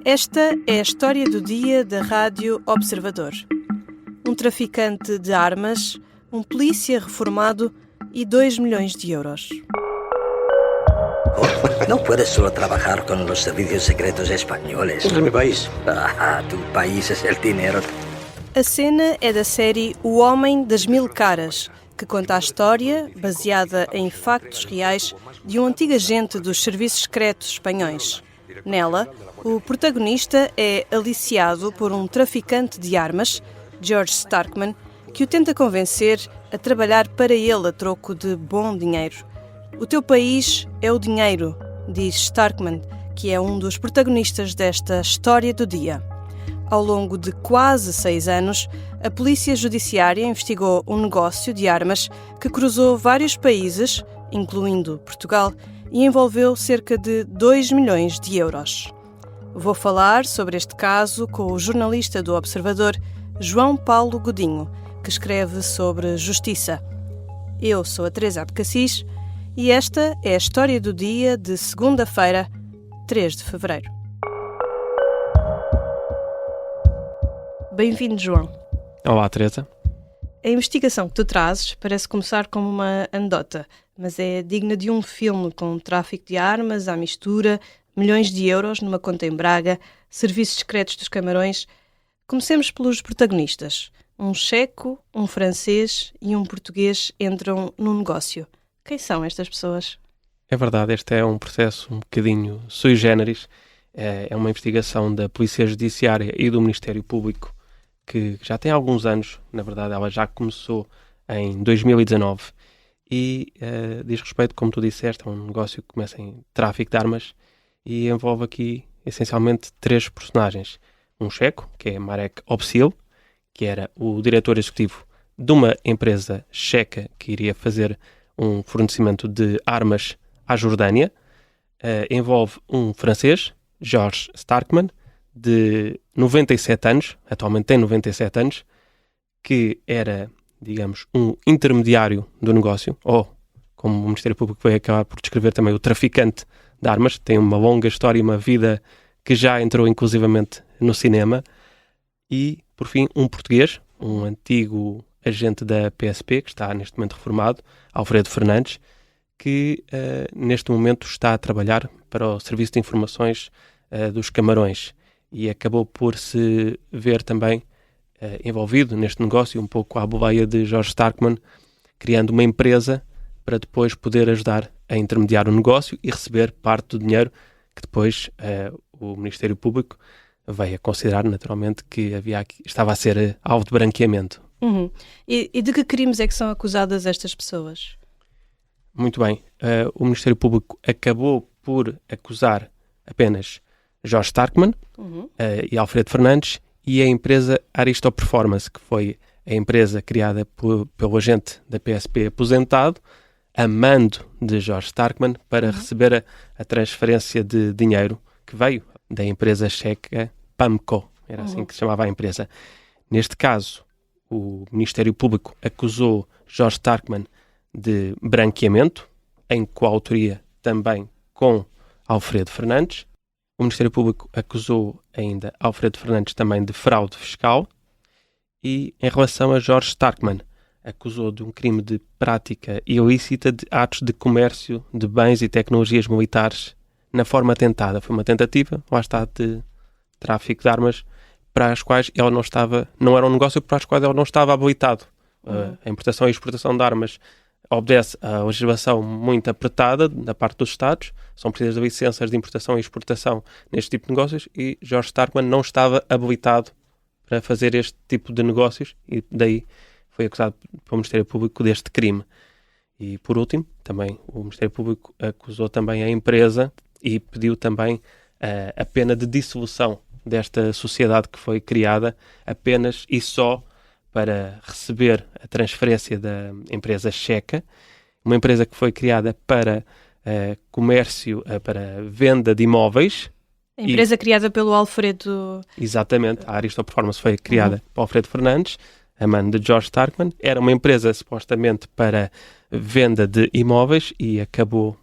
Esta é a história do dia da Rádio Observador. Um traficante de armas, um polícia reformado e 2 milhões de euros. No puedes solo trabajar con los servicios secretos españoles. Es mi país. Tu país es el dinero. A cena é da série O Homem das Mil Caras, que conta a história, baseada em factos reais, de um antigo agente dos serviços secretos espanhóis. Nela, o protagonista é aliciado por um traficante de armas, George Starkman, que o tenta convencer a trabalhar para ele a troco de bom dinheiro. O teu país é o dinheiro, diz Starkman, que é um dos protagonistas desta história do dia. Ao longo de quase 6 anos, a Polícia Judiciária investigou um negócio de armas que cruzou vários países, incluindo Portugal, e envolveu cerca de 2 milhões de euros. Vou falar sobre este caso com o jornalista do Observador, João Paulo Godinho, que escreve sobre justiça. Eu sou a Teresa Abcacis e esta é a história do dia de segunda-feira, 3 de fevereiro. Bem-vindo, João. Olá, Teresa. A investigação que tu trazes parece começar como uma anedota, mas é digna de um filme com tráfico de armas à mistura, milhões de euros numa conta em Braga, serviços secretos dos Camarões. Comecemos pelos protagonistas. Um checo, um francês e um português entram num negócio. Quem são estas pessoas? É verdade, este é um processo um bocadinho sui generis. É uma investigação da Polícia Judiciária e do Ministério Público que já tem alguns anos. Na verdade, ela já começou em 2019 e diz respeito, como tu disseste, a um negócio que começa em tráfico de armas e envolve aqui, essencialmente, 3 personagens. Um checo, que é Marek Opsil, que era o diretor executivo de uma empresa checa que iria fazer um fornecimento de armas à Jordânia. Envolve um francês, George Starkman, de 97 anos, atualmente tem 97 anos, que era, digamos, um intermediário do negócio, ou, como o Ministério Público vai acabar por descrever também, o traficante de armas. Tem uma longa história e uma vida que já entrou inclusivamente no cinema. E, por fim, um português, um antigo agente da PSP, que está neste momento reformado, Alfredo Fernandes, que neste momento está a trabalhar para o Serviço de Informações dos Camarões e acabou por se ver também envolvido neste negócio, um pouco à boleia de George Starkman, criando uma empresa para depois poder ajudar a intermediar o negócio e receber parte do dinheiro que depois o Ministério Público veio a considerar, naturalmente, que estava a ser alvo de branqueamento. Uhum. E de que crimes é que são acusadas estas pessoas? Muito bem. O Ministério Público acabou por acusar apenas George Starkman e Alfredo Fernandes e a empresa Aristo Performance, que foi a empresa criada pelo agente da PSP aposentado, a mando de George Starkman, para receber a transferência de dinheiro que veio da empresa checa PAMCO, era assim que se chamava a empresa. Neste caso, o Ministério Público acusou George Starkman de branqueamento, em coautoria também com Alfredo Fernandes. O Ministério Público acusou ainda Alfredo Fernandes também de fraude fiscal e, em relação a George Starkman, acusou de um crime de prática ilícita de atos de comércio de bens e tecnologias militares na forma tentada. Foi uma tentativa, lá está, de tráfico de armas para as quais ela não era um negócio para as quais ela não estava habilitado. A importação e exportação de armas obedece a legislação muito apertada da parte dos Estados, são precisas licenças de importação e exportação neste tipo de negócios e George Starkman não estava habilitado para fazer este tipo de negócios e daí foi acusado pelo Ministério Público deste crime. E, por último, também o Ministério Público acusou também a empresa e pediu também a pena de dissolução desta sociedade que foi criada apenas e só para receber a transferência da empresa checa, uma empresa que foi criada para comércio, para venda de imóveis. A empresa criada pelo Alfredo... Exatamente, a Aristo Performance foi criada por Alfredo Fernandes, a mãe de George Starkman. Era uma empresa supostamente para venda de imóveis e acabou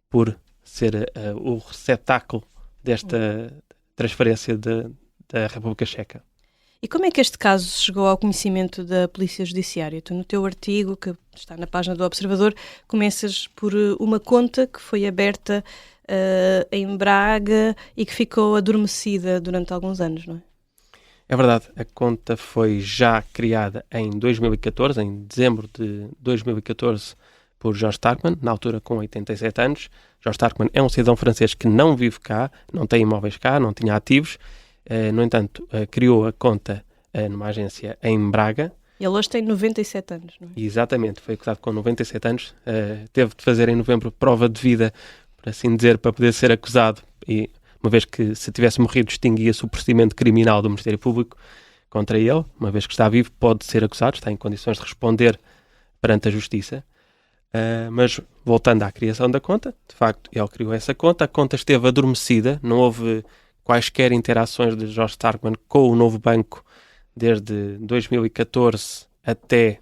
por ser o receptáculo transferência da República Checa. E como é que este caso chegou ao conhecimento da Polícia Judiciária? Tu, no teu artigo, que está na página do Observador, começas por uma conta que foi aberta em Braga e que ficou adormecida durante alguns anos, não é? É verdade, a conta foi já criada em 2014, em dezembro de 2014, por George Starkman, na altura com 87 anos. George Starkman é um cidadão francês que não vive cá, não tem imóveis cá, não tinha ativos. No entanto, criou a conta numa agência em Braga. Ele hoje tem 97 anos, não é? Exatamente, foi acusado com 97 anos. Teve de fazer em novembro prova de vida, por assim dizer, para poder ser acusado. E uma vez que, se tivesse morrido, extinguia-se o procedimento criminal do Ministério Público contra ele. Uma vez que está vivo, pode ser acusado, está em condições de responder perante a Justiça. Mas, voltando à criação da conta, de facto, ele criou essa conta. A conta esteve adormecida, não houve quaisquer interações de George Starkman com o novo banco desde 2014 até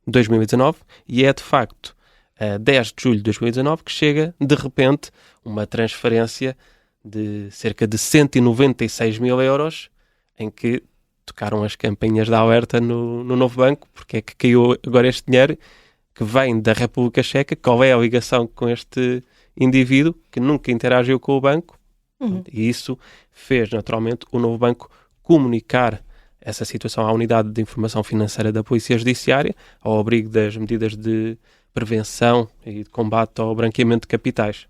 2019, e é de facto a 10 de julho de 2019 que chega de repente uma transferência de cerca de 196 mil euros, em que tocaram as campainhas de alerta no novo banco, porque é que caiu agora este dinheiro que vem da República Checa, qual é a ligação com este indivíduo que nunca interagiu com o banco. E isso fez, naturalmente, o novo banco comunicar essa situação à Unidade de Informação Financeira da Polícia Judiciária, ao abrigo das medidas de prevenção e de combate ao branqueamento de capitais.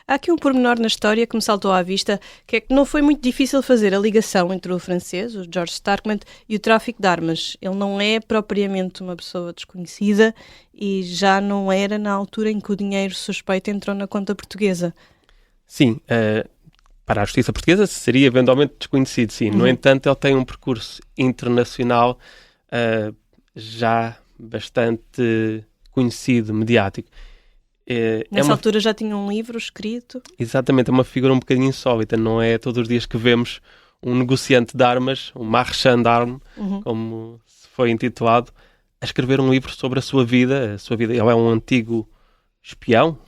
Há aqui um pormenor na história que me saltou à vista, que é que não foi muito difícil fazer a ligação entre o francês, o George Starkman, e o tráfico de armas. Ele não é propriamente uma pessoa desconhecida e já não era na altura em que o dinheiro suspeito entrou na conta portuguesa. Sim, para a justiça portuguesa seria eventualmente desconhecido, sim. No entanto, ele tem um percurso internacional já bastante conhecido, mediático. Nessa altura já tinha um livro escrito? Exatamente, é uma figura um bocadinho insólita. Não é todos os dias que vemos um negociante de armas, um marchand d'armes, como se foi intitulado, a escrever um livro sobre a sua vida. Ele é um antigo espião,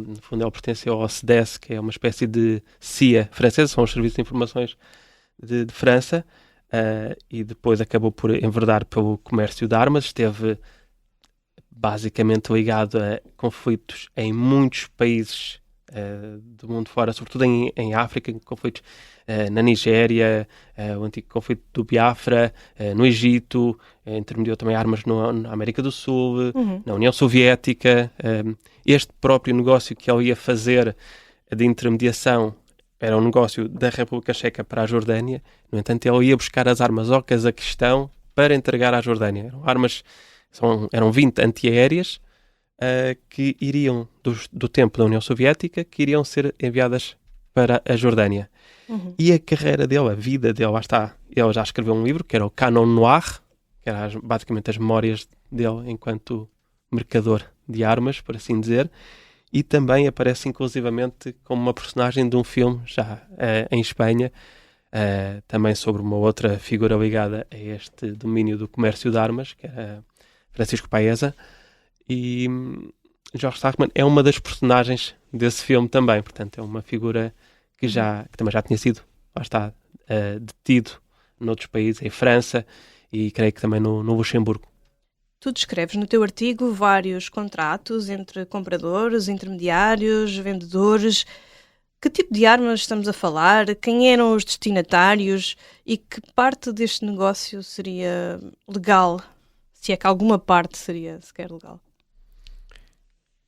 no fundo ele pertence ao CDS, que é uma espécie de CIA francesa, são os serviços de informações de França, e depois acabou por enverdar pelo comércio de armas. Esteve basicamente ligado a conflitos em muitos países do mundo fora, sobretudo em África, conflitos na Nigéria, o antigo conflito do Biafra, no Egito, intermediou também armas na América do Sul, na União Soviética. Este próprio negócio que ele ia fazer de intermediação era um negócio da República Checa para a Jordânia. No entanto, ele ia buscar as armas ao Cazaquistão para entregar à Jordânia. Eram 20 antiaéreas que iriam do tempo da União Soviética, que iriam ser enviadas para a Jordânia. E a carreira dele, a vida dele, lá está. Ele já escreveu um livro, que era o Canon Noir, que era basicamente as memórias dele enquanto mercador de armas, por assim dizer, e também aparece inclusivamente como uma personagem de um filme, já em Espanha, também sobre uma outra figura ligada a este domínio do comércio de armas, que era Francisco Paesa, e George Starkman é uma das personagens desse filme também. Portanto, é uma figura que também já tinha sido, lá está, detido noutros países, em França e creio que também no Luxemburgo. Tu descreves no teu artigo vários contratos entre compradores, intermediários, vendedores. Que tipo de armas estamos a falar? Quem eram os destinatários? E que parte deste negócio seria legal? Se é que alguma parte seria sequer legal?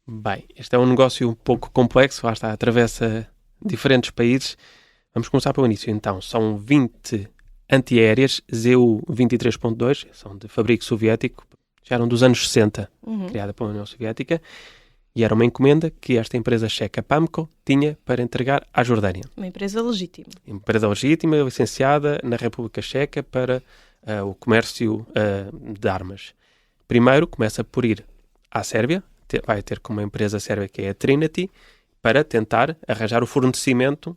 Bem, este é um negócio um pouco complexo, lá está, atravessa diferentes países. Vamos começar pelo início, então. São 20 antiaéreas ZU-23.2, são de fabrico soviético, já eram dos anos 60, criada pela União Soviética, e era uma encomenda que esta empresa checa PAMCO tinha para entregar à Jordânia. Uma empresa legítima. Empresa legítima, licenciada na República Checa para o comércio de armas. Primeiro começa por ir à Sérvia, vai ter como empresa sérvia que é a Trinity, para tentar arranjar o fornecimento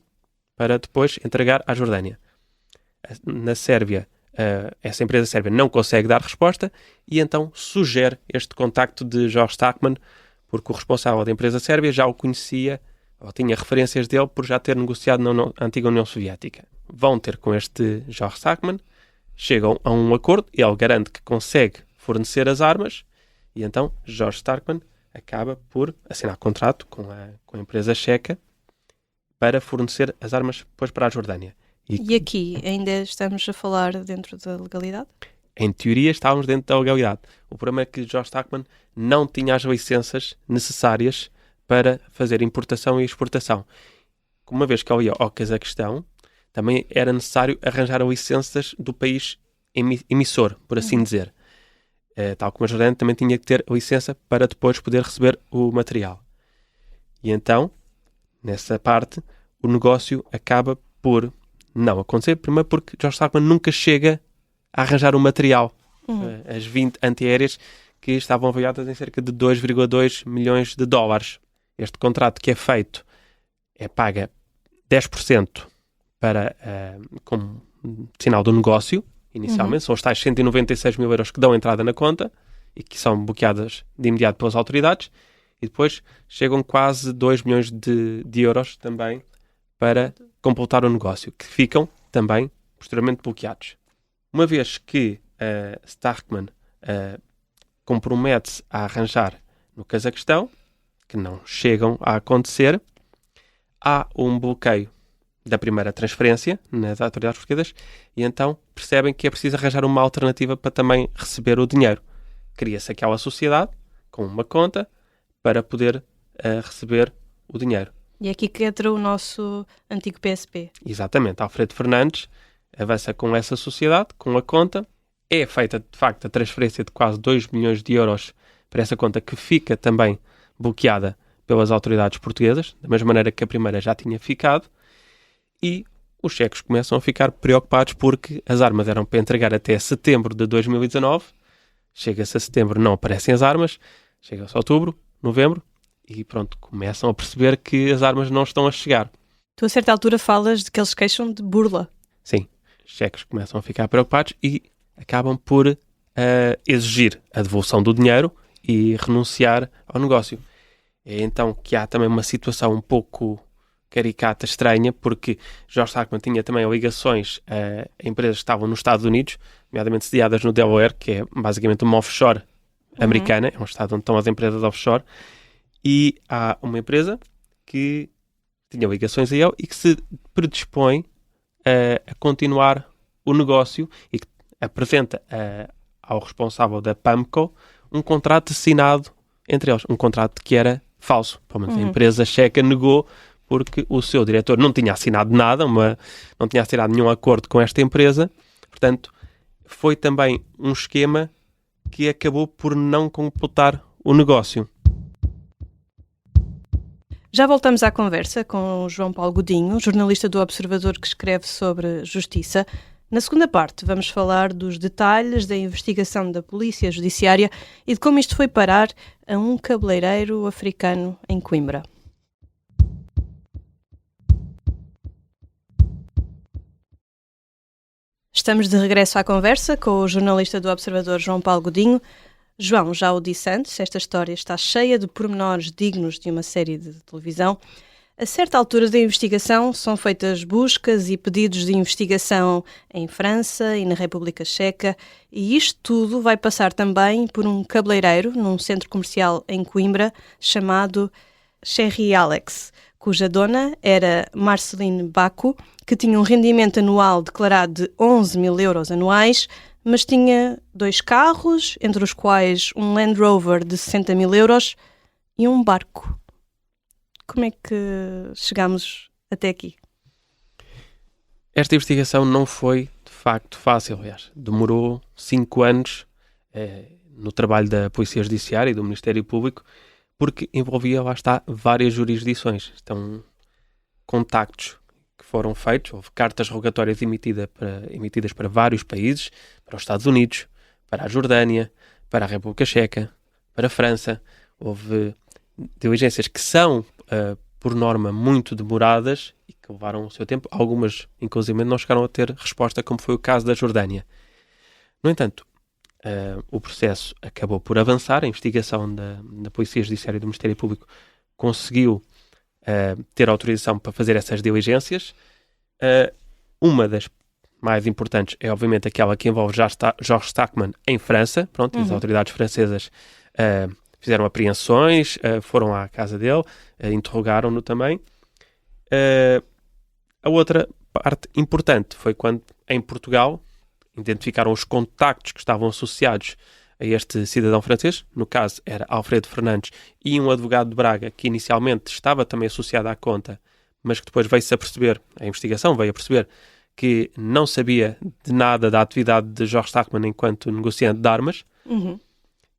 para depois entregar à Jordânia. Na Sérvia, essa empresa sérvia não consegue dar resposta e então sugere este contacto de George Starkman, porque o responsável da empresa sérvia já o conhecia, ou tinha referências dele por já ter negociado na antiga União Soviética. vão ter com este George Starkman, chegam a um acordo, ele garante que consegue fornecer as armas, e então George Starkman acaba por assinar contrato com a empresa checa para fornecer as armas depois para a Jordânia. E aqui ainda estamos a falar dentro da legalidade? Em teoria estávamos dentro da legalidade. O problema é que George Starkman não tinha as licenças necessárias para fazer importação e exportação. Uma vez que ele ia ao Cazaquistão, também era necessário arranjar licenças do país emissor, por assim dizer. Tal como a Jordânia também tinha que ter licença para depois poder receber o material. E então, nessa parte, o negócio acaba por não acontecer. Primeiro porque George Starkman nunca chega a arranjar o material. As 20 antiaéreas que estavam avaliadas em cerca de 2,2 milhões de dólares. Este contrato que é feito paga 10% como sinal do negócio, inicialmente. São os tais 196 mil euros que dão entrada na conta e que são bloqueadas de imediato pelas autoridades. E depois chegam quase 2 milhões de euros também para completar o negócio, que ficam também posteriormente bloqueados. Uma vez que Starkman compromete-se a arranjar no Cazaquistão, que não chegam a acontecer, há um bloqueio da primeira transferência nas autoridades portuguesas e então percebem que é preciso arranjar uma alternativa para também receber o dinheiro. Cria-se aquela sociedade com uma conta para poder receber o dinheiro. E é aqui que entra o nosso antigo PSP. Exatamente. Alfredo Fernandes avança com essa sociedade, com a conta. É feita, de facto, a transferência de quase 2 milhões de euros para essa conta, que fica também bloqueada pelas autoridades portuguesas, da mesma maneira que a primeira já tinha ficado. E os checos começam a ficar preocupados porque as armas eram para entregar até setembro de 2019. Chega-se a setembro, não aparecem as armas. Chega-se a outubro, novembro, e pronto, começam a perceber que as armas não estão a chegar. Tu a certa altura falas de que eles queixam de burla. Sim, os checos começam a ficar preocupados e acabam por exigir a devolução do dinheiro e renunciar ao negócio. É então que há também uma situação um pouco caricata, estranha, porque George Starkman tinha também ligações a empresas que estavam nos Estados Unidos, nomeadamente sediadas no Delaware, que é basicamente uma offshore americana, é um estado onde estão as empresas offshore, e há uma empresa que tinha ligações a ele e que se predispõe a continuar o negócio e que apresenta ao responsável da PAMCO um contrato assinado entre eles, um contrato que era falso. Pelo menos a empresa checa negou porque o seu diretor não tinha assinado nada, não tinha assinado nenhum acordo com esta empresa. Portanto, foi também um esquema que acabou por não completar o negócio. Já voltamos à conversa com o João Paulo Godinho, jornalista do Observador que escreve sobre justiça. Na segunda parte vamos falar dos detalhes da investigação da Polícia Judiciária e de como isto foi parar a um cabeleireiro africano em Coimbra. Estamos de regresso à conversa com o jornalista do Observador João Paulo Godinho. João, já o disse antes, esta história está cheia de pormenores dignos de uma série de televisão. A certa altura da investigação são feitas buscas e pedidos de investigação em França e na República Checa, e isto tudo vai passar também por um cabeleireiro num centro comercial em Coimbra chamado Cherry Alex, cuja dona era Marceline Baco, que tinha um rendimento anual declarado de 11 mil euros anuais, mas tinha 2 carros, entre os quais um Land Rover de 60 mil euros e um barco. Como é que chegámos até aqui? Esta investigação não foi, de facto, fácil, aliás. Demorou 5 anos no trabalho da Polícia Judiciária e do Ministério Público, porque envolvia, lá está, várias jurisdições. Estão contactos que foram feitos, houve cartas rogatórias emitidas para vários países, para os Estados Unidos, para a Jordânia, para a República Checa, para a França. Houve diligências que são, por norma, muito demoradas e que levaram o seu tempo. Algumas, inclusive, não chegaram a ter resposta, como foi o caso da Jordânia. No entanto, o processo acabou por avançar. A investigação da Polícia Judiciária e do Ministério Público conseguiu ter autorização para fazer essas diligências Uma das mais importantes é, obviamente, aquela que envolve George Stackman em França. Pronto, as autoridades francesas fizeram apreensões, foram à casa dele, interrogaram-no também. A outra parte importante foi quando, em Portugal, identificaram os contactos que estavam associados a este cidadão francês. No caso, era Alfredo Fernandes e um advogado de Braga, que inicialmente estava também associado à conta, mas que depois veio-se a perceber, a investigação veio a perceber, que não sabia de nada da atividade de George Stackman enquanto negociante de armas.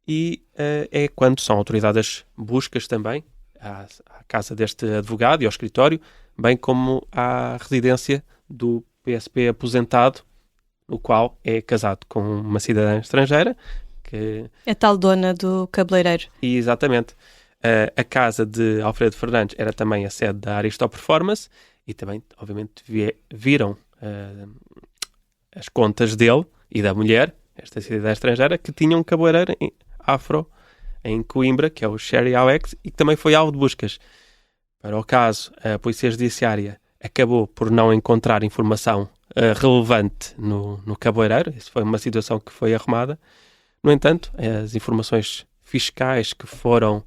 E é quando são autorizadas buscas também à casa deste advogado e ao escritório, bem como à residência do PSP aposentado, o qual é casado com uma cidadã estrangeira. A tal dona do cabeleireiro. E, exatamente. A casa de Alfredo Fernandes era também a sede da Aristo Performance e também, obviamente, viram as contas dele e da mulher, esta cidadã estrangeira, que tinha um cabeleireiro afro em Coimbra, que é o Sherry Alex, e que também foi alvo de buscas. Para o caso, a Polícia Judiciária acabou por não encontrar informação relevante no cabeleireiro. Isso foi uma situação que foi arrumada. No entanto, as informações fiscais que foram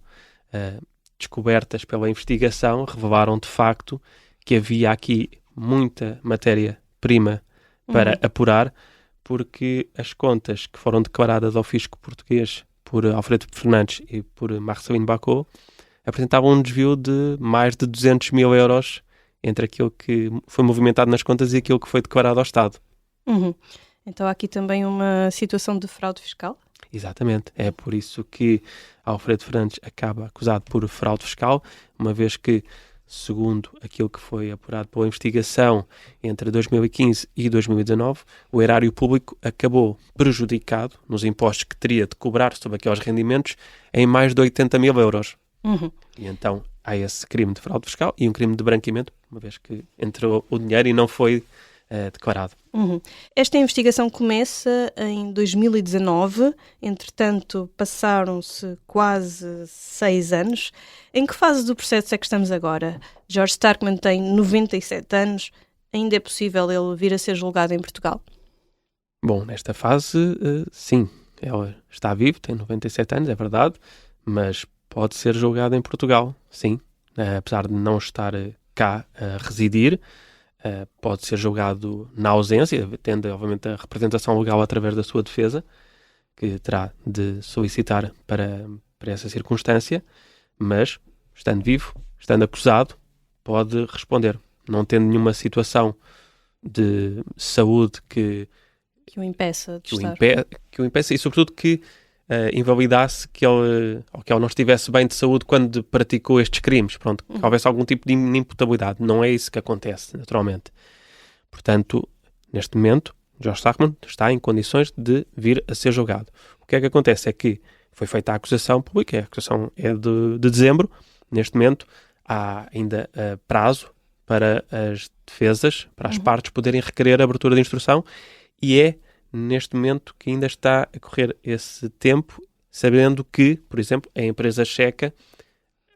descobertas pela investigação revelaram de facto que havia aqui muita matéria-prima para apurar, porque as contas que foram declaradas ao fisco português por Alfredo Fernandes e por Marcelino Bacot apresentavam um desvio de mais de 200 mil euros entre aquilo que foi movimentado nas contas e aquilo que foi declarado ao Estado. Então há aqui também uma situação de fraude fiscal? Exatamente. É por isso que Alfredo Fernandes acaba acusado por fraude fiscal, uma vez que, segundo aquilo que foi apurado pela investigação entre 2015 e 2019, o erário público acabou prejudicado nos impostos que teria de cobrar sobre aqueles rendimentos em mais de 80 mil euros. E então há esse crime de fraude fiscal e um crime de branqueamento, uma vez que entrou o dinheiro e não foi declarado. Esta investigação começa em 2019, entretanto passaram-se quase 6 anos. Em que fase do processo é que estamos agora? George Stackman tem 97 anos, ainda é possível ele vir a ser julgado em Portugal? Bom, nesta fase, sim, ele está vivo, tem 97 anos, é verdade, mas pode ser julgado em Portugal, sim, apesar de não estar cá a residir. Pode ser julgado na ausência, tendo, obviamente, a representação legal através da sua defesa, que terá de solicitar para essa circunstância, mas, estando vivo, estando acusado, pode responder. Não tendo nenhuma situação de saúde que o impeça de estar. Que o impeça e, sobretudo, que invalidasse que ele não estivesse bem de saúde quando praticou estes crimes. Pronto, que houvesse algum tipo de inimputabilidade. Não é isso que acontece, naturalmente. Portanto, neste momento, George Stackman está em condições de vir a ser julgado. O que é que acontece é que foi feita a acusação pública, a acusação é de dezembro. Neste momento, há ainda prazo para as defesas, para as partes poderem requerer a abertura de instrução, e é neste momento que ainda está a correr esse tempo, sabendo que, por exemplo, a empresa checa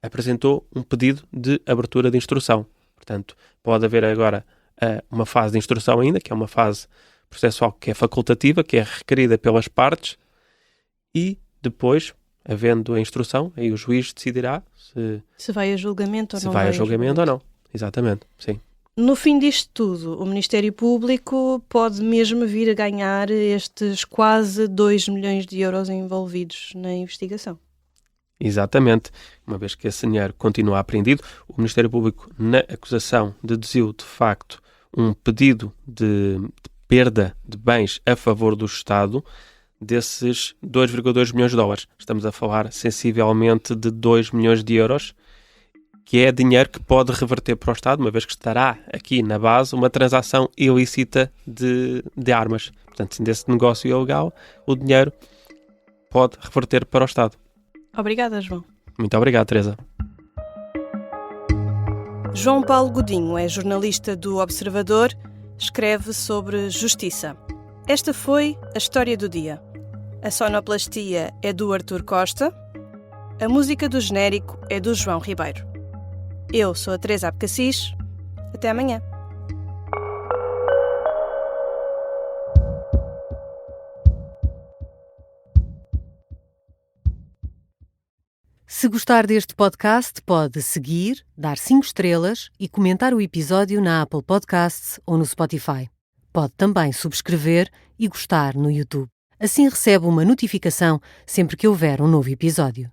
apresentou um pedido de abertura de instrução. Portanto, pode haver agora uma fase de instrução ainda, que é uma fase processual que é facultativa, que é requerida pelas partes, e depois, havendo a instrução, aí o juiz decidirá se vai a julgamento ou não. Se vai a julgamento ou não. Exatamente, sim. No fim disto tudo, o Ministério Público pode mesmo vir a ganhar estes quase 2 milhões de euros envolvidos na investigação. Exatamente. Uma vez que esse dinheiro continua apreendido, o Ministério Público, na acusação, deduziu de facto um pedido de perda de bens a favor do Estado desses 2,2 milhões de dólares. Estamos a falar sensivelmente de 2 milhões de euros, que é dinheiro que pode reverter para o Estado, uma vez que estará aqui na base uma transação ilícita de armas. Portanto, desse negócio ilegal, o dinheiro pode reverter para o Estado. Obrigada, João. Muito obrigado, Teresa. João Paulo Godinho é jornalista do Observador, escreve sobre justiça. Esta foi a história do dia. A sonoplastia é do Artur Costa, a música do genérico é do João Ribeiro. Eu sou a Teresa Abcacis. Até amanhã. Se gostar deste podcast, pode seguir, dar 5 estrelas e comentar o episódio na Apple Podcasts ou no Spotify. Pode também subscrever e gostar no YouTube. Assim recebe uma notificação sempre que houver um novo episódio.